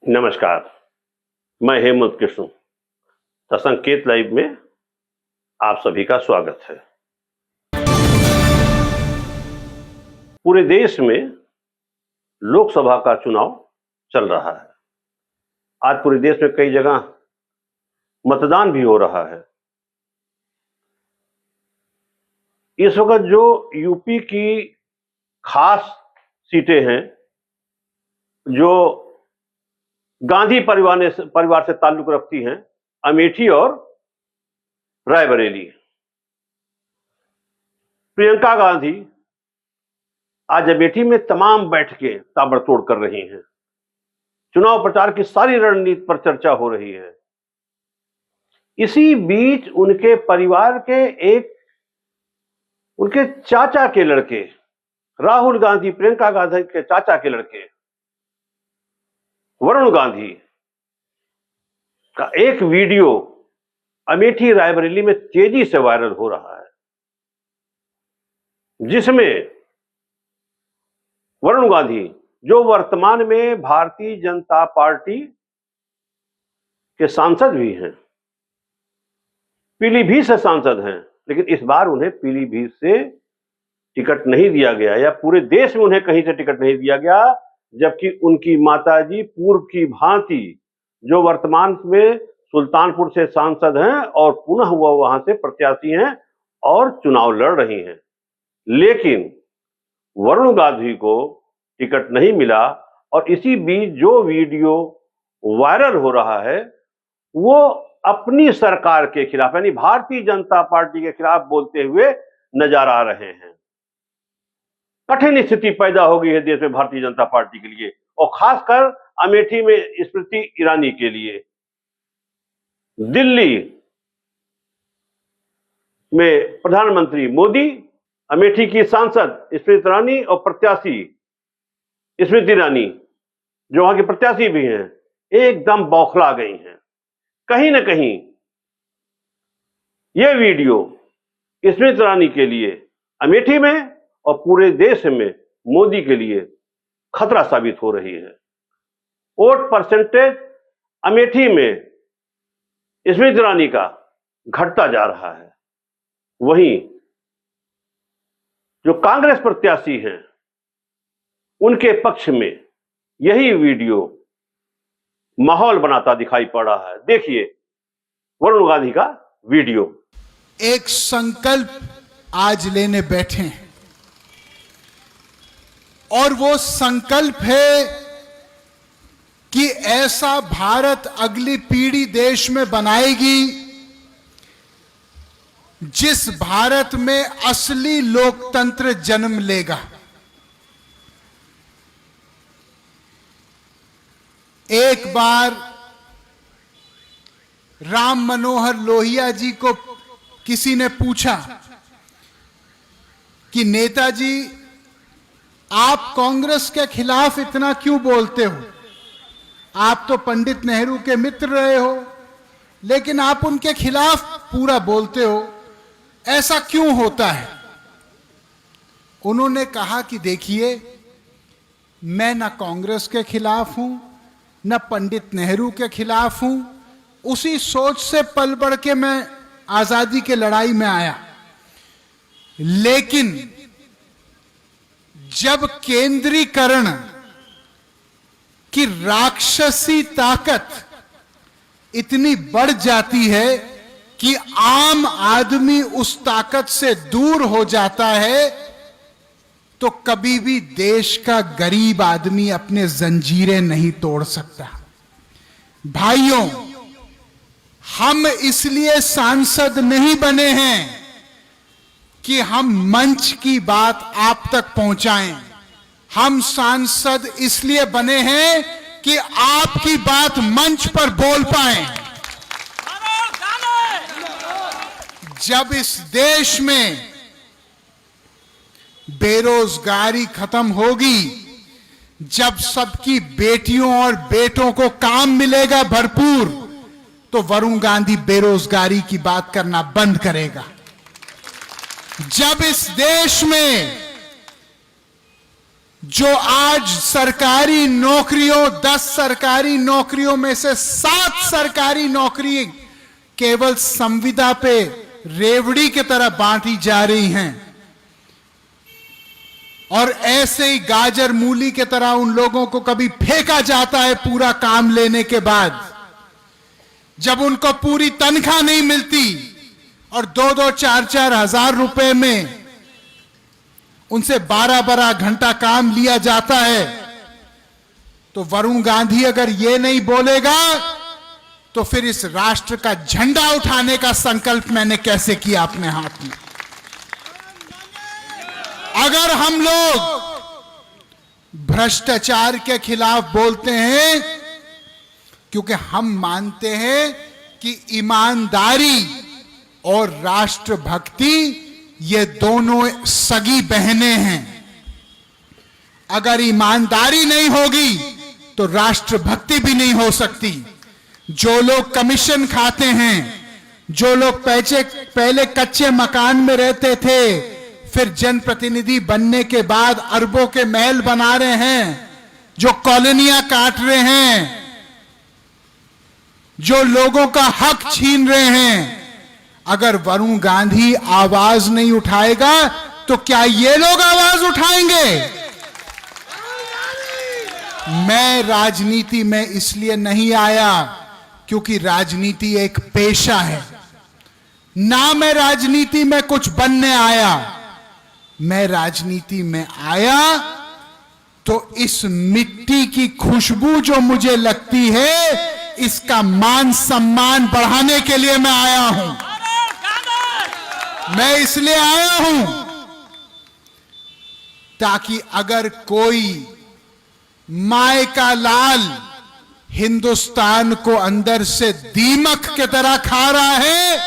नमस्कार, मैं हेमंत कृष्ण। संकेत लाइव में आप सभी का स्वागत है। पूरे देश में लोकसभा का चुनाव चल रहा है। आज पूरे देश में कई जगह मतदान भी हो रहा है। इस वक्त जो यूपी की खास सीटें हैं, जो गांधी परिवार से ताल्लुक रखती हैं, अमेठी और रायबरेली। प्रियंका गांधी आज अमेठी में तमाम बैठकें ताबड़तोड़ कर रही हैं। चुनाव प्रचार की सारी रणनीति पर चर्चा हो रही है। इसी बीच उनके परिवार के उनके चाचा के लड़के राहुल गांधी, प्रियंका गांधी के चाचा के लड़के वरुण गांधी का एक वीडियो अमेठी रायबरेली में तेजी से वायरल हो रहा है, जिसमें वरुण गांधी, जो वर्तमान में भारतीय जनता पार्टी के सांसद भी हैं, पीलीभीत से सांसद हैं, लेकिन इस बार उन्हें पीलीभीत से टिकट नहीं दिया गया, या पूरे देश में उन्हें कहीं से टिकट नहीं दिया गया, जबकि उनकी माताजी पूर्व की भांति, जो वर्तमान में सुल्तानपुर से सांसद हैं और पुनः वह वहां से प्रत्याशी हैं और चुनाव लड़ रही हैं, लेकिन वरुण गांधी को टिकट नहीं मिला। और इसी बीच जो वीडियो वायरल हो रहा है वो अपनी सरकार के खिलाफ, यानी भारतीय जनता पार्टी के खिलाफ बोलते हुए नजर आ रहे हैं। कठिन स्थिति पैदा हो गई है देश में भारतीय जनता पार्टी के लिए, और खासकर अमेठी में स्मृति ईरानी के लिए। दिल्ली में प्रधानमंत्री मोदी, अमेठी की सांसद स्मृति ईरानी और प्रत्याशी स्मृति ईरानी, जो वहां के प्रत्याशी भी हैं, एकदम बौखला गई हैं। कहीं ना कहीं यह वीडियो स्मृति ईरानी के लिए अमेठी में और पूरे देश में मोदी के लिए खतरा साबित हो रही है। वोट परसेंटेज अमेठी में स्मृति ईरानी का घटता जा रहा है। वहीं जो कांग्रेस प्रत्याशी हैं, उनके पक्ष में यही वीडियो माहौल बनाता दिखाई पड़ रहा है। देखिए वरुण गांधी का वीडियो। एक संकल्प आज लेने बैठे हैं, और वो संकल्प है कि ऐसा भारत अगली पीढ़ी देश में बनाएगी जिस भारत में असली लोकतंत्र जन्म लेगा। एक बार राम मनोहर लोहिया जी को किसी ने पूछा कि नेताजी, आप कांग्रेस के खिलाफ इतना क्यों बोलते हो? आप तो पंडित नेहरू के मित्र रहे हो, लेकिन आप उनके खिलाफ पूरा बोलते हो, ऐसा क्यों होता है? उन्होंने कहा कि देखिए, मैं ना कांग्रेस के खिलाफ हूं, न पंडित नेहरू के खिलाफ हूं। उसी सोच से पल बढ़ के मैं आजादी के लड़ाई में आया, लेकिन जब केंद्रीकरण की राक्षसी ताकत इतनी बढ़ जाती है कि आम आदमी उस ताकत से दूर हो जाता है, तो कभी भी देश का गरीब आदमी अपने जंजीरें नहीं तोड़ सकता। भाइयों, हम इसलिए सांसद नहीं बने हैं कि हम मंच की बात आप तक पहुंचाएं। हम सांसद इसलिए बने हैं कि आपकी बात मंच पर बोल पाएं। जब इस देश में बेरोजगारी खत्म होगी, जब सबकी बेटियों और बेटों को काम मिलेगा भरपूर, तो वरुण गांधी बेरोजगारी की बात करना बंद करेगा। जब इस देश में जो आज सरकारी नौकरियों 10 सरकारी नौकरियों में से 7 सरकारी नौकरी केवल संविदा पे रेवड़ी की तरह बांटी जा रही हैं, और ऐसे ही गाजर मूली की तरह उन लोगों को कभी फेंका जाता है पूरा काम लेने के बाद, जब उनको पूरी तनख्वाह नहीं मिलती और 2-2, 4-4 हजार रुपए में उनसे 12-12 घंटा काम लिया जाता है। तो वरुण गांधी अगर ये नहीं बोलेगा तो फिर इस राष्ट्र का झंडा उठाने का संकल्प मैंने कैसे किया अपने हाथ में। अगर हम लोग भ्रष्टाचार के खिलाफ बोलते हैं क्योंकि हम मानते हैं कि ईमानदारी और राष्ट्रभक्ति ये दोनों सगी बहनें हैं। अगर ईमानदारी नहीं होगी तो राष्ट्रभक्ति भी नहीं हो सकती। जो लोग कमीशन खाते हैं, जो लोग पहले कच्चे मकान में रहते थे, फिर जनप्रतिनिधि बनने के बाद अरबों के महल बना रहे हैं, जो कॉलोनियां काट रहे हैं, जो लोगों का हक छीन रहे हैं, अगर वरुण गांधी आवाज नहीं उठाएगा तो क्या ये लोग आवाज उठाएंगे? मैं राजनीति में इसलिए नहीं आया क्योंकि राजनीति एक पेशा है, ना मैं राजनीति में कुछ बनने आया। मैं राजनीति में आया तो इस मिट्टी की खुशबू जो मुझे लगती है, इसका मान सम्मान बढ़ाने के लिए मैं आया हूं। मैं इसलिए आया हूं ताकि अगर कोई माय का लाल हिंदुस्तान को अंदर से दीमक की तरह खा रहा है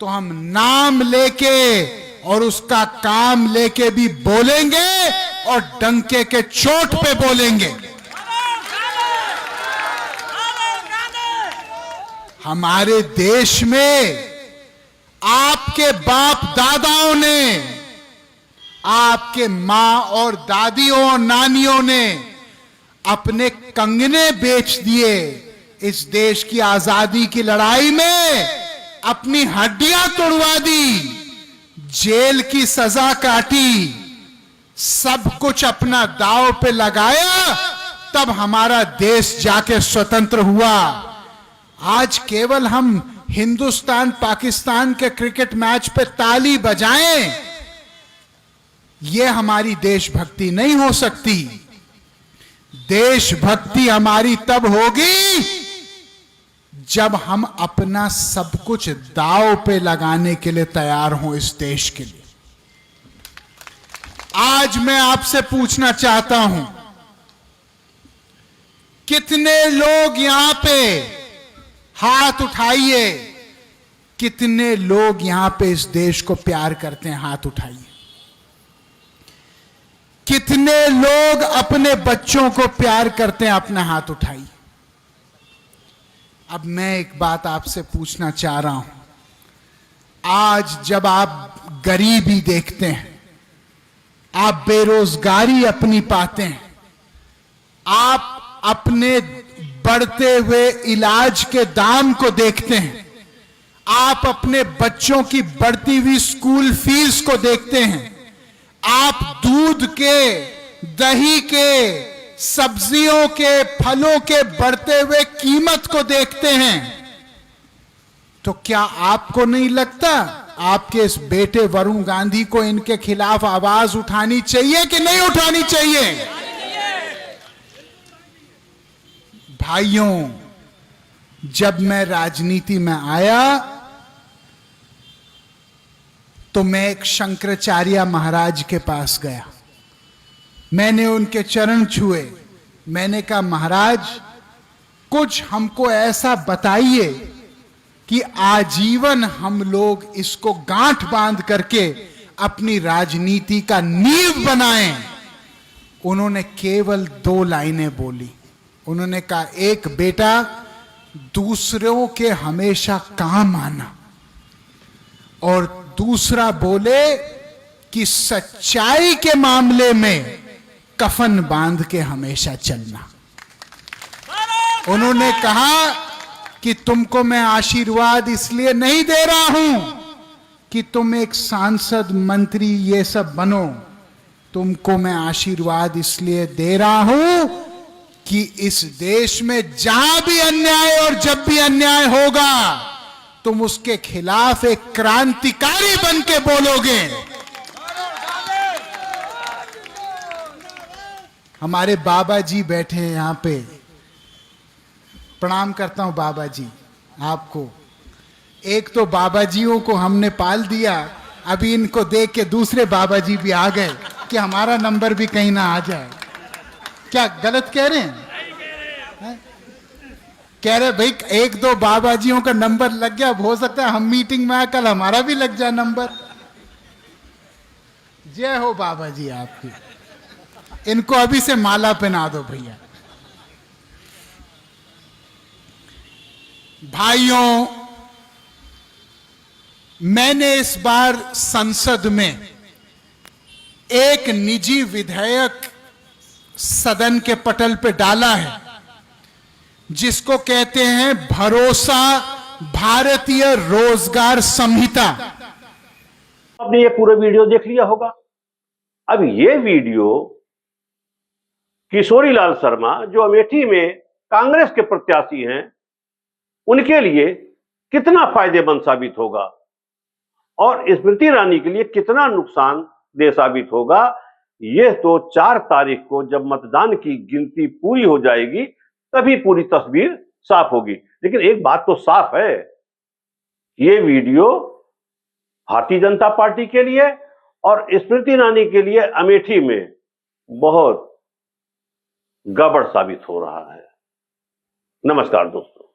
तो हम नाम लेके और उसका काम लेके भी बोलेंगे और डंके के चोट पे बोलेंगे। हमारे देश में आपके बाप दादाओं ने, आपके मां और दादियों और नानियों ने अपने कंगने बेच दिए, इस देश की आजादी की लड़ाई में अपनी हड्डियां तोड़वा दी, जेल की सजा काटी, सब कुछ अपना दांव पे लगाया, तब हमारा देश जाके स्वतंत्र हुआ। आज केवल हम हिंदुस्तान पाकिस्तान के क्रिकेट मैच पे ताली बजाएं, यह हमारी देशभक्ति नहीं हो सकती। देशभक्ति हमारी तब होगी जब हम अपना सब कुछ दांव पे लगाने के लिए तैयार हों इस देश के लिए। आज मैं आपसे पूछना चाहता हूं, कितने लोग यहां पे, हाथ उठाइए, कितने लोग यहां पे इस देश को प्यार करते हैं? हाथ उठाइए। कितने लोग अपने बच्चों को प्यार करते हैं? अपना हाथ उठाइए। अब मैं एक बात आपसे पूछना चाह रहा हूं, आज जब आप गरीबी देखते हैं, आप बेरोजगारी अपनी पाते हैं, आप अपने बढ़ते हुए इलाज के दाम को देखते हैं, आप अपने बच्चों की बढ़ती हुई स्कूल फीस को देखते हैं, आप दूध के, दही के, सब्जियों के, फलों के बढ़ते हुए कीमत को देखते हैं, तो क्या आपको नहीं लगता आपके इस बेटे वरुण गांधी को इनके खिलाफ आवाज उठानी चाहिए कि नहीं उठानी चाहिए? भाइयों, जब मैं राजनीति में आया तो मैं एक शंकराचार्य महाराज के पास गया, मैंने उनके चरण छुए, मैंने कहा महाराज कुछ हमको ऐसा बताइए कि आजीवन हम लोग इसको गांठ बांध करके अपनी राजनीति का नींव बनाएं। उन्होंने केवल 2 लाइनें बोली। उन्होंने कहा, एक बेटा, दूसरों के हमेशा काम आना, और दूसरा बोले कि सच्चाई के मामले में कफन बांध के हमेशा चलना। उन्होंने कहा कि तुमको मैं आशीर्वाद इसलिए नहीं दे रहा हूं कि तुम एक सांसद, मंत्री ये सब बनो। तुमको मैं आशीर्वाद इसलिए दे रहा हूं कि इस देश में जहां भी अन्याय और जब भी अन्याय होगा, तुम उसके खिलाफ एक क्रांतिकारी बन के बोलोगे। हमारे बाबा जी बैठे हैं यहां पे, प्रणाम करता हूं बाबा जी आपको। एक तो बाबा जियों को हमने पाल दिया, अभी इनको देख के दूसरे बाबा जी भी आ गए कि हमारा नंबर भी कहीं ना आ जाए। क्या गलत कह रहे हैं? कह रहे भाई एक दो बाबा जियों का नंबर लग गया, हो सकता है हम मीटिंग में आए कल हमारा भी लग जाए नंबर। जय हो बाबा जी आपकी। इनको अभी से माला पहना दो भैया। भाइयों, मैंने इस बार संसद में एक निजी विधेयक सदन के पटल पे डाला है, जिसको कहते हैं भरोसा भारतीय रोजगार संहिता। आपने ये पूरा वीडियो देख लिया होगा। अब ये वीडियो किशोरीलाल शर्मा, जो अमेठी में कांग्रेस के प्रत्याशी हैं, उनके लिए कितना फायदेमंद साबित होगा और स्मृति ईरानी के लिए कितना नुकसानदेह साबित होगा, यह तो 4 तारीख को जब मतदान की गिनती पूरी हो जाएगी तभी पूरी तस्वीर साफ होगी। लेकिन एक बात तो साफ है, यह वीडियो भारतीय जनता पार्टी के लिए और स्मृति ईरानी के लिए अमेठी में बहुत गड़बड़ साबित हो रहा है। नमस्कार दोस्तों।